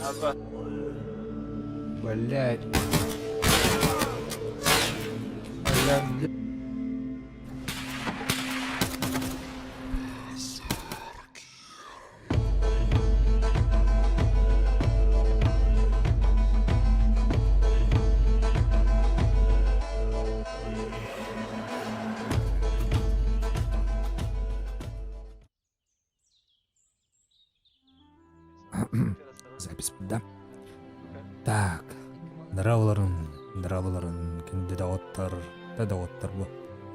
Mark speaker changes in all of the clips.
Speaker 1: Абба.
Speaker 2: Блядь. Запись, да? Так. Дравларын, кенде да оттар бу.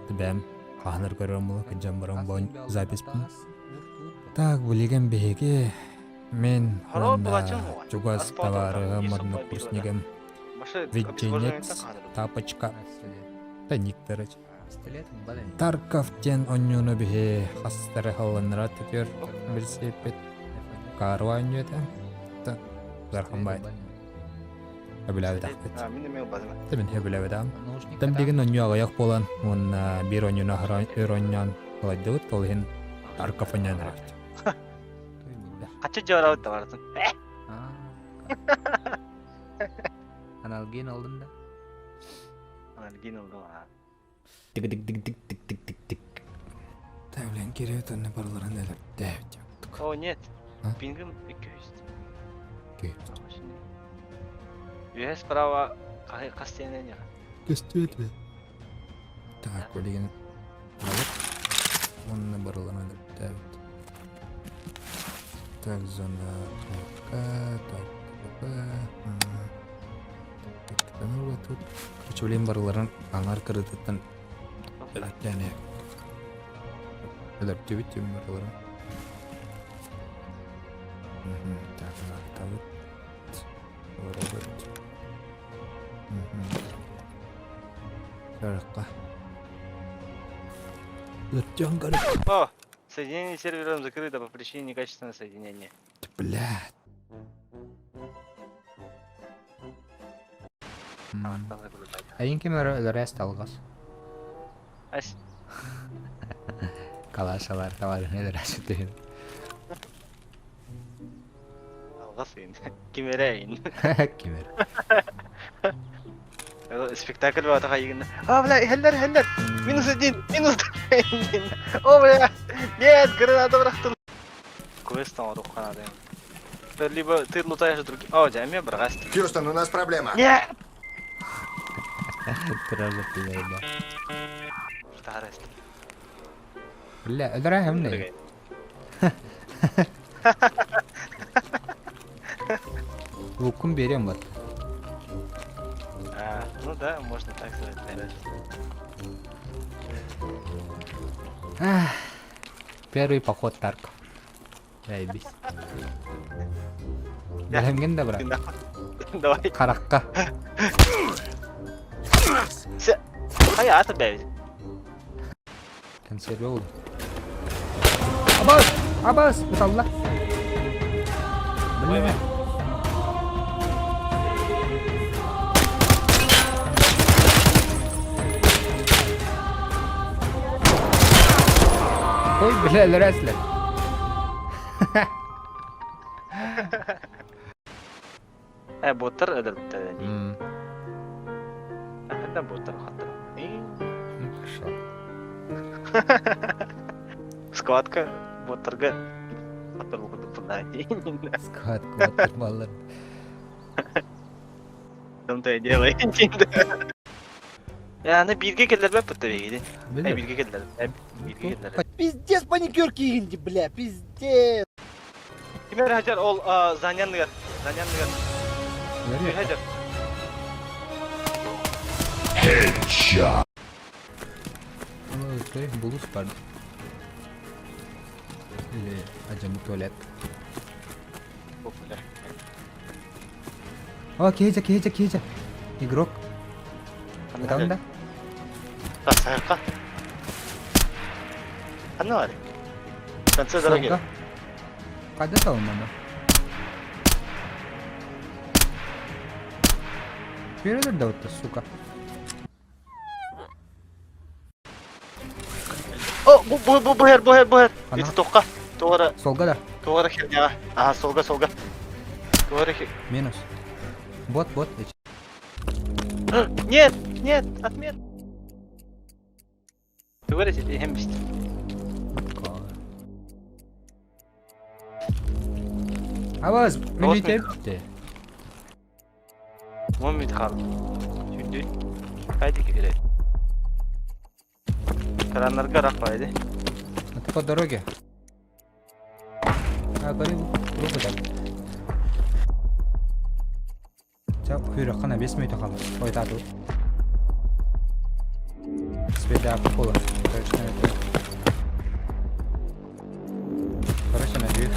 Speaker 2: Тебем, ханар көрөм бул, кенжем барам бон запись бу. Так, булеген беге. Мен чугас товары модно курснигем. Видженец, тапочка. Таниктарыч. Тарков тен онюну беге хастары халланра тепер билсепет. Карваньёта. Та зархамбай. Хабилави дахпет. Тебен хабилави дам. Тем деген онюага як болан. Он бир онюна хароньян каладдыгыт толхин Тарков онюн рахт.
Speaker 1: Качы жарабыт да бардын.
Speaker 2: Аналгин алдым да.
Speaker 1: Аналгин oldu ha.
Speaker 2: Тик. Тавлен керет оны барларын элеп дәвит яктык.
Speaker 1: О, нет. Пингом 200. Есть право кастенения.
Speaker 2: Кастенения. Так, колеген. Он набрала дәвит. Так, зона. Так. Ну вот тут. Короче, блин, барларын аңар кырытыттан. Яне. Элеп дебит барларын. Так, Робот. Тарков.
Speaker 1: О, соединение с сервером закрыто по причине некачественного соединения.
Speaker 2: Блядь. Әйін кемері өлірәс талғас.
Speaker 1: Ась.
Speaker 2: Калашалар таварын өлірәс өтейін.
Speaker 1: Алғас енді. Кемерәйін.
Speaker 2: Кемер.
Speaker 1: Спектакль var atağa yiginde. Aa bля, heller. -1. О бля. Нет, граната бырактым. Квест там рухана да. Либо ты лутаешь другие. О, джаме брагаст.
Speaker 3: Хьюстон, у нас проблема.
Speaker 1: Нет.
Speaker 2: Тража пилейда.
Speaker 1: Старость.
Speaker 2: Бля, өлірәхім не? Лукум берем вот.
Speaker 1: Ну да, можно так сказать.
Speaker 2: Первый поход Тарков. Заебись. Бәлемген да брат.
Speaker 1: Давай.
Speaker 2: Каракка.
Speaker 1: Қай аты бәйіз?
Speaker 2: Консерве oldu. Абас! Буталла. Білмейме. Ой, бля, лірәсілер.
Speaker 1: Боттар öldürüp de değil. Neden bottар хаттар?
Speaker 2: Хорошо.
Speaker 1: Складка боттарға хаттар оқыдып бұлай.
Speaker 2: Складка боттар балар.
Speaker 1: Сондай делай. Yani birge geldiler ben pıttı beydi. Birge geldiler. Birge geldiler.
Speaker 4: Пиздец, паникер кигинди, бля, пиздец.
Speaker 1: Kimer hacer ol zanyanlıgar.
Speaker 2: Nereye?
Speaker 1: Hacer.
Speaker 3: Headshot.
Speaker 2: Ama öyle bulus vardı. Или acemi tuvalet.
Speaker 1: Popüler.
Speaker 2: О, Кейджа. Игрок. Там да?
Speaker 1: Саха. Анна var. Конце дороги.
Speaker 2: Когда там она? Передать да вот сука.
Speaker 1: О, bu her.
Speaker 2: Ana.
Speaker 1: Bizi toqqa. Toğra
Speaker 2: Solga da.
Speaker 1: херня. Aha, solga. Говори.
Speaker 2: Минус. Бот.
Speaker 1: Нет, отмет. Говорите, ты хембист.
Speaker 2: Аваз, миний тавьдээ.
Speaker 1: Момент хал. Чүдээ. Хайди гэрээ. Таранар гарах байде.
Speaker 2: По дороге. Говори, руку дай. За, хүйрэ хана 5 минут хала. Ой, таа дуу. Света пола. Короче, на дверь,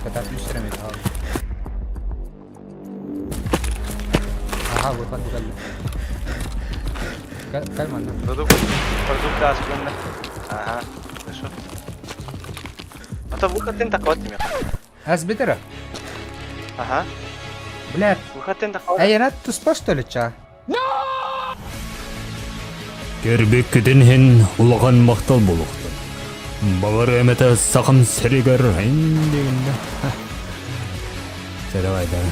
Speaker 2: когда плюсерами таа. Ага, выход. Кальман.
Speaker 1: Продукт асплен. Ага, хорошо. А то выходын такой-то меня.
Speaker 2: Асбитера.
Speaker 1: Ага.
Speaker 2: Блядь.
Speaker 1: Выходын такой.
Speaker 2: Эй, я туспа что ли, ча?
Speaker 5: Гэрбеккеден хэн улган мактал болукту. Багар эмете сакым серигер эндегенде. Сарабайдан.